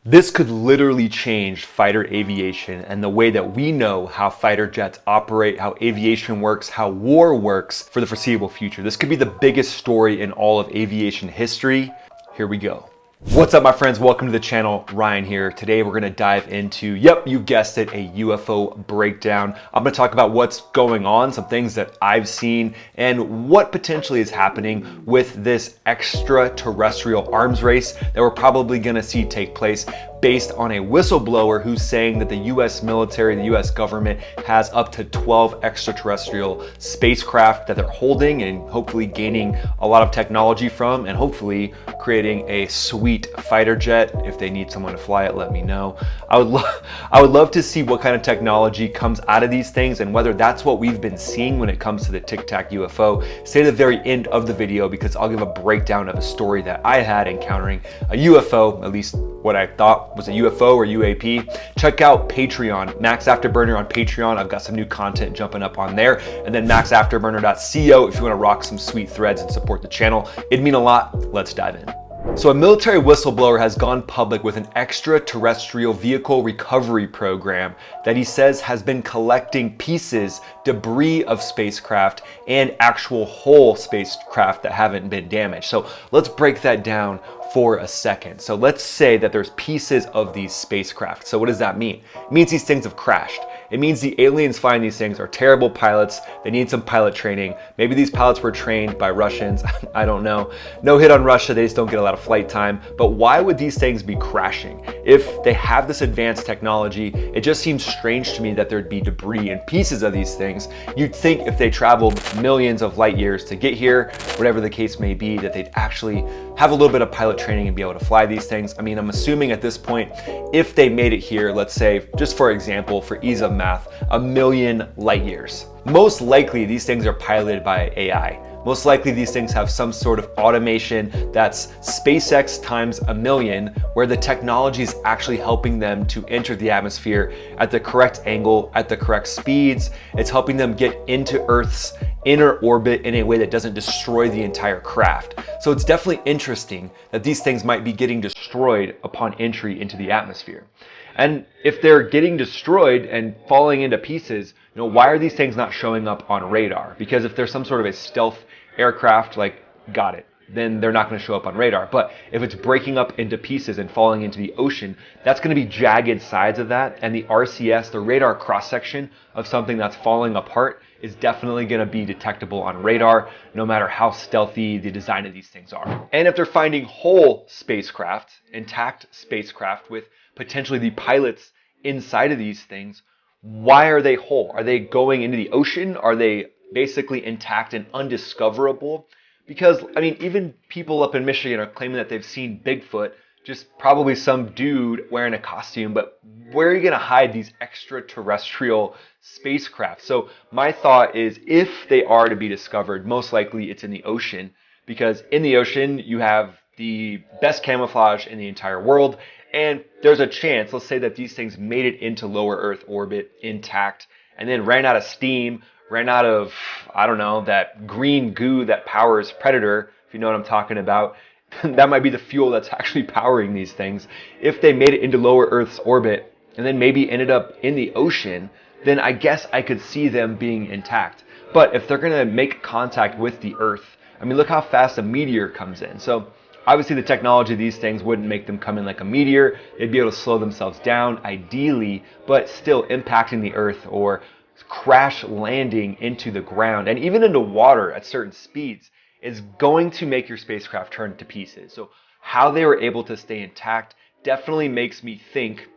This could literally change fighter aviation and the way that we know how fighter jets operate, how aviation works, how war works for the foreseeable future. This could be the biggest story in all of aviation history. Here we go. What's up, my friends? Welcome to the channel. Ryan here. Today we're going to dive into, yep, you guessed it, a UFO breakdown. I'm going to talk about what's going on, some things that I've seen, and what potentially is happening with this extraterrestrial arms race that we're probably going to see take place based on a whistleblower who's saying that the US military, the US government has up to 12 extraterrestrial spacecraft that they're holding and hopefully gaining a lot of technology from, and hopefully creating a sweet fighter jet. If they need someone to fly it, let me know. I would love to see what kind of technology comes out of these things and whether that's what we've been seeing when it comes to the Tic Tac UFO. Stay to the very end of the video because I'll give a breakdown of a story that I had encountering a UFO, at least what I thought was a UFO or UAP. Check out Patreon, Max Afterburner on Patreon. I've got some new content jumping up on there. And then maxafterburner.co if you want to rock some sweet threads and support the channel. It'd mean a lot. Let's dive in. So a military whistleblower has gone public with an extraterrestrial vehicle recovery program that he says has been collecting pieces, debris of spacecraft, and actual whole spacecraft that haven't been damaged. So let's break that down for a second. So let's say that there's pieces of these spacecraft. So what does that mean? It means these things have crashed. It means the aliens flying these things are terrible pilots. They need some pilot training. Maybe these pilots were trained by Russians. I don't know. No hit on Russia. They just don't get a lot of flight time. But why would these things be crashing? If they have this advanced technology, it just seems strange to me that there'd be debris and pieces of these things. You'd think if they traveled millions of light years to get here, whatever the case may be, that they'd actually have a little bit of pilot training and be able to fly these things. I mean, I'm assuming at this point, if they made it here, let's say, just for example, for ease of math, 1,000,000 light years. Most likely these things are piloted by AI. Most likely these things have some sort of automation that's SpaceX times 1,000,000, where the technology is actually helping them to enter the atmosphere at the correct angle, at the correct speeds. It's helping them get into Earth's inner orbit in a way that doesn't destroy the entire craft. So it's definitely interesting that these things might be getting destroyed upon entry into the atmosphere. And if they're getting destroyed and falling into pieces, why are these things not showing up on radar? Because if there's some sort of a stealth aircraft, like, got it, then they're not going to show up on radar. But if it's breaking up into pieces and falling into the ocean, that's going to be jagged sides of that. And the RCS, the radar cross-section of something that's falling apart, is definitely going to be detectable on radar, no matter how stealthy the design of these things are. And if they're finding whole spacecraft, intact spacecraft with potentially the pilots inside of these things, why are they whole? Are they going into the ocean? Are they basically intact and undiscoverable? Because, I mean, even people up in Michigan are claiming that they've seen Bigfoot, just probably some dude wearing a costume, but where are you going to hide these extraterrestrial spacecraft? So my thought is, if they are to be discovered, most likely it's in the ocean, because in the ocean you have the best camouflage in the entire world, and there's a chance, let's say that these things made it into lower Earth orbit intact, and then ran out of steam, ran out of, I don't know, that green goo that powers Predator, if you know what I'm talking about. That might be the fuel that's actually powering these things. If they made it into lower Earth's orbit and then maybe ended up in the ocean, then I guess I could see them being intact. But if they're going to make contact with the Earth, I mean, look how fast a meteor comes in. So obviously the technology of these things wouldn't make them come in like a meteor. They'd be able to slow themselves down, ideally, but still impacting the Earth or crash landing into the ground and even into water at certain speeds is going to make your spacecraft turn to pieces. So how they were able to stay intact definitely makes me think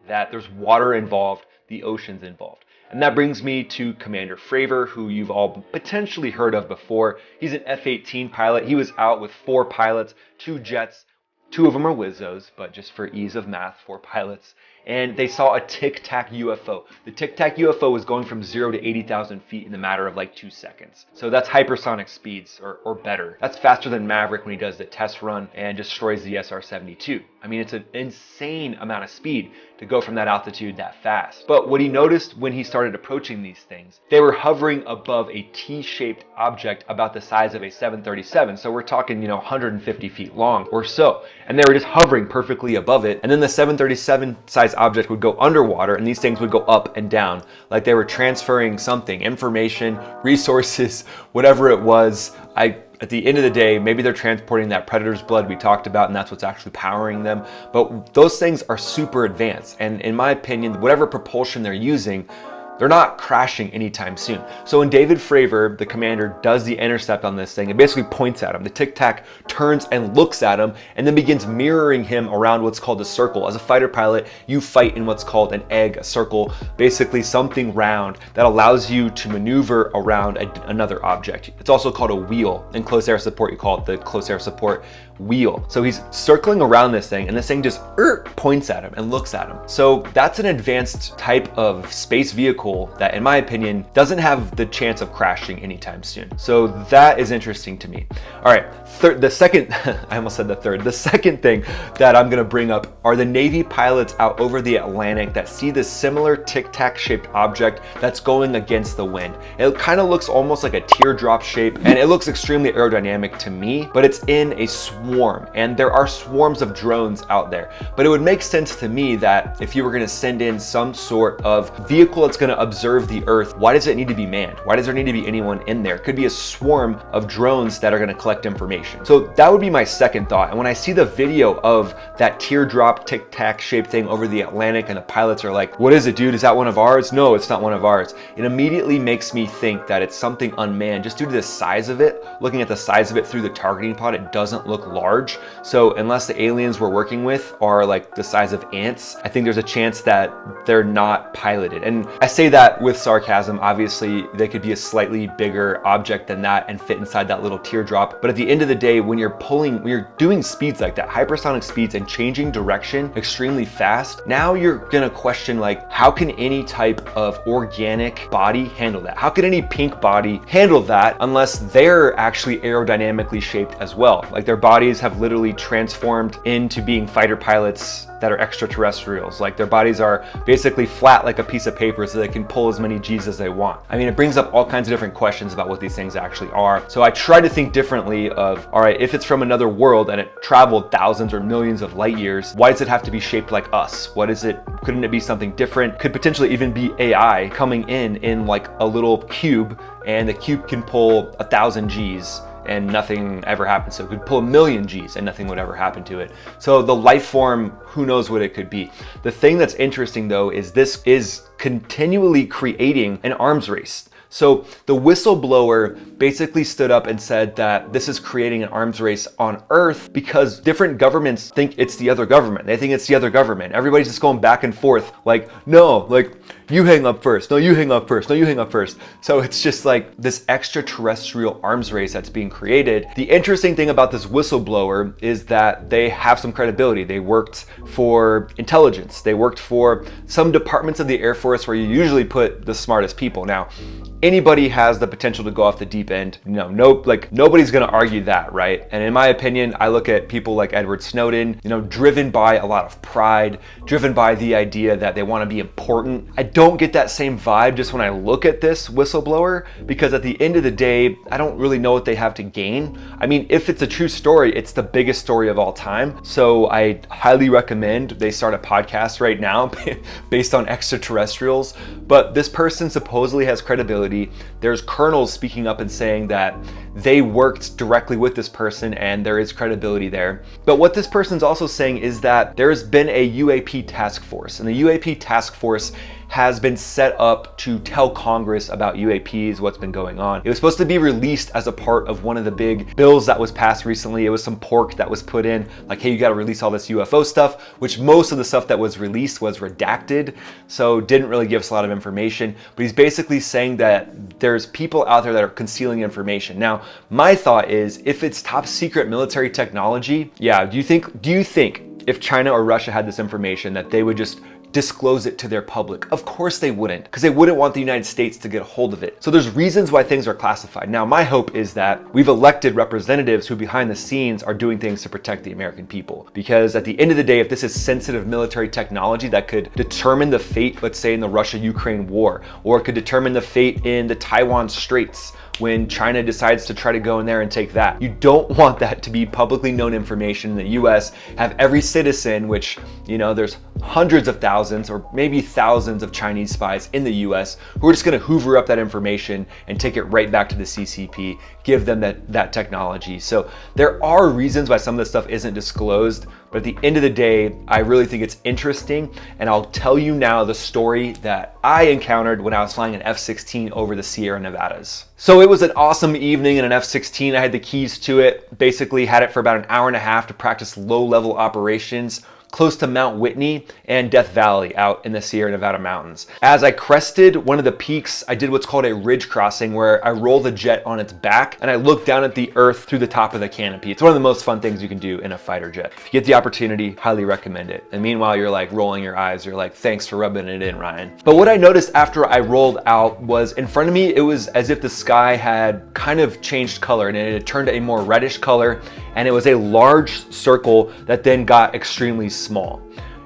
that there's water involved, the ocean's involved. And that brings me to Commander Fravor, who you've all potentially heard of before. He's an F-18 pilot. He was out with 4 pilots, 2 jets. 2 of them are Wizzos, but just for ease of math, 4 pilots. And they saw a Tic Tac UFO. The Tic Tac UFO was going from 0 to 80,000 feet in the matter of like 2 seconds. So that's hypersonic speeds or better. That's faster than Maverick when he does the test run and destroys the SR-72. I mean, it's an insane amount of speed to go from that altitude that fast. But what he noticed when he started approaching these things, they were hovering above a T-shaped object about the size of a 737. So we're talking, 150 feet long or so. and they were just hovering perfectly above it. And then the 737 size object would go underwater, and these things would go up and down, like they were transferring something, information, resources, whatever it was. At the end of the day, maybe they're transporting that predator's blood we talked about, and that's what's actually powering them. But those things are super advanced. And in my opinion, whatever propulsion they're using, they're not crashing anytime soon. So when David Fravor, the commander, does the intercept on this thing, it basically points at him. The Tic Tac turns and looks at him and then begins mirroring him around what's called a circle. As a fighter pilot, you fight in what's called an egg, a circle, basically something round that allows you to maneuver around another object. It's also called a wheel. In close air support, you call it the close air support wheel. So he's circling around this thing, and this thing just points at him and looks at him. So that's an advanced type of space vehicle that, in my opinion, doesn't have the chance of crashing anytime soon. So that is interesting to me. All right, the second, I almost said the third, the second thing that I'm gonna bring up are the Navy pilots out over the Atlantic that see this similar Tic Tac shaped object that's going against the wind. It kind of looks almost like a teardrop shape, and it looks extremely aerodynamic to me, but it's in a swarm, and there are swarms of drones out there. But it would make sense to me that if you were gonna send in some sort of vehicle that's gonna observe the Earth, why does it need to be manned? Why does there need to be anyone in there? It could be a swarm of drones that are gonna collect information. So that would be my second thought. And when I see the video of that teardrop Tic Tac shaped thing over the Atlantic and the pilots are like, what is it, dude? Is that one of ours? No, it's not one of ours. It immediately makes me think that it's something unmanned just due to the size of it. Looking at the size of it through the targeting pod, it doesn't look large. So unless the aliens we're working with are like the size of ants, I think there's a chance that they're not piloted. And I say that with sarcasm. Obviously, they could be a slightly bigger object than that and fit inside that little teardrop. But at the end of the day, when you're doing speeds like that, hypersonic speeds, and changing direction extremely fast, now you're gonna question, like, how can any type of organic body handle that? How can any pink body handle that unless they're actually aerodynamically shaped as well? Like, their bodies have literally transformed into being fighter pilots that are extraterrestrials. Like, their bodies are basically flat like a piece of paper so they can pull as many G's as they want. I mean, it brings up all kinds of different questions about what these things actually are. So I try to think differently of, all right, if it's from another world and it traveled thousands or millions of light years, why does it have to be shaped like us? What is it? Couldn't it be something different? Could potentially even be AI coming in like a little cube, and the cube can pull 1,000 G's and nothing ever happens. So it could pull 1,000,000 G's and nothing would ever happen to it. So the life form, who knows what it could be. The thing that's interesting though is this is continually creating an arms race. So the whistleblower basically stood up and said that this is creating an arms race on Earth because different governments think it's the other government. They think it's the other government. Everybody's just going back and forth like, no, like, you hang up first. No, you hang up first. No, you hang up first. So it's just like this extraterrestrial arms race that's being created. The interesting thing about this whistleblower is that they have some credibility. They worked for intelligence. They worked for some departments of the Air Force where you usually put the smartest people. Now, anybody has the potential to go off the deep end. Nobody's gonna argue that, right? And in my opinion, I look at people like Edward Snowden, driven by a lot of pride, driven by the idea that they wanna be important. I don't get that same vibe just when I look at this whistleblower, because at the end of the day, I don't really know what they have to gain. I mean, if it's a true story, it's the biggest story of all time. So I highly recommend they start a podcast right now based on extraterrestrials. But this person supposedly has credibility. There's colonels speaking up and saying that they worked directly with this person and there is credibility there. But what this person's also saying is that there's been a UAP task force, and the UAP task force has been set up to tell Congress about UAPs, what's been going on. It was supposed to be released as a part of one of the big bills that was passed recently. It was some pork that was put in, like, hey, you gotta release all this UFO stuff, which most of the stuff that was released was redacted, so didn't really give us a lot of information. But he's basically saying that there's people out there that are concealing information. Now, my thought is, if it's top secret military technology, yeah, do you think if China or Russia had this information that they would just disclose it to their public? Of course they wouldn't, because they wouldn't want the United States to get a hold of it. So there's reasons why things are classified. Now, my hope is that we've elected representatives who behind the scenes are doing things to protect the American people. Because at the end of the day, if this is sensitive military technology that could determine the fate, let's say in the Russia-Ukraine war, or it could determine the fate in the Taiwan Straits, when China decides to try to go in there and take that. You don't want that to be publicly known information. The US have every citizen, which, you know, there's hundreds of thousands or maybe thousands of Chinese spies in the US who are just gonna hoover up that information and take it right back to the CCP, give them that technology. So there are reasons why some of this stuff isn't disclosed, but at the end of the day, I really think it's interesting. And I'll tell you now the story that I encountered when I was flying an F-16 over the Sierra Nevadas. So it was an awesome evening in an F-16. I had the keys to it, basically had it for about an hour and a half to practice low-level operations close to Mount Whitney and Death Valley out in the Sierra Nevada mountains. As I crested one of the peaks, I did what's called a ridge crossing, where I roll the jet on its back and I look down at the earth through the top of the canopy. It's one of the most fun things you can do in a fighter jet. If you get the opportunity, highly recommend it. And meanwhile, you're like rolling your eyes, you're like, thanks for rubbing it in, Ryan. But what I noticed after I rolled out was in front of me, it was as if the sky had kind of changed color and it had turned a more reddish color, and it was a large circle that then got extremely small.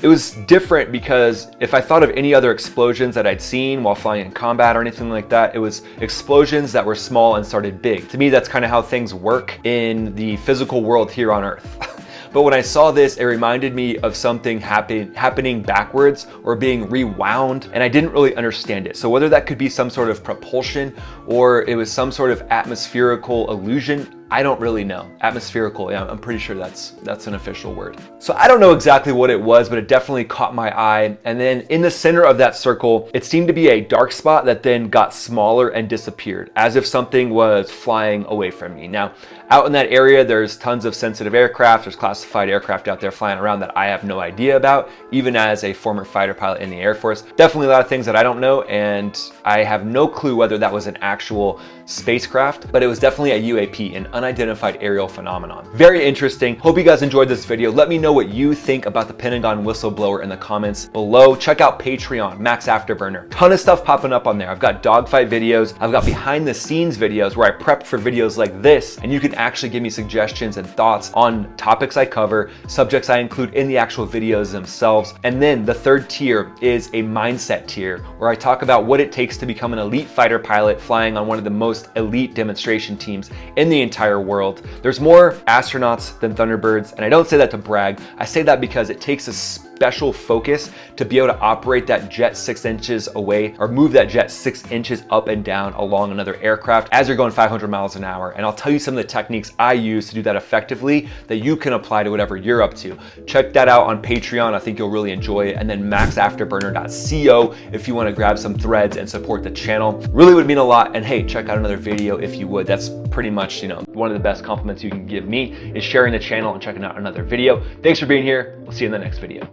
It was different because if I thought of any other explosions that I'd seen while flying in combat or anything like that, it was explosions that were small and started big. To me, that's kind of how things work in the physical world here on Earth. But when I saw this, it reminded me of something happening backwards or being rewound, and I didn't really understand it. So whether that could be some sort of propulsion or it was some sort of atmospherical illusion, I don't really know. Atmospherical, yeah, I'm pretty sure that's an official word. So I don't know exactly what it was, but it definitely caught my eye. And then in the center of that circle, it seemed to be a dark spot that then got smaller and disappeared, as if something was flying away from me. Now, out in that area, there's tons of sensitive aircraft. There's classified aircraft out there flying around that I have no idea about, even as a former fighter pilot in the Air Force. Definitely a lot of things that I don't know, and I have no clue whether that was an actual spacecraft, but it was definitely a UAP, an unidentified aerial phenomenon. Very interesting. Hope you guys enjoyed this video. Let me know what you think about the Pentagon whistleblower in the comments below. Check out Patreon, Max Afterburner. Ton of stuff popping up on there. I've got dogfight videos. I've got behind the scenes videos where I prep for videos like this, and you can actually give me suggestions and thoughts on topics I cover, subjects I include in the actual videos themselves. And then the third tier is a mindset tier where I talk about what it takes to become an elite fighter pilot flying on one of the most elite demonstration teams in the entire world. There's more astronauts than Thunderbirds, and I don't say that to brag. I say that because it takes a special focus to be able to operate that jet 6 inches away or move that jet 6 inches up and down along another aircraft as you're going 500 miles an hour. And I'll tell you some of the techniques I use to do that effectively that you can apply to whatever you're up to. Check that out on Patreon. I think you'll really enjoy it. And then maxafterburner.co if you want to grab some threads and support the channel. Really would mean a lot. And hey, check out another video if you would. That's pretty much, you know, one of the best compliments you can give me is sharing the channel and checking out another video. Thanks for being here. We'll see you in the next video.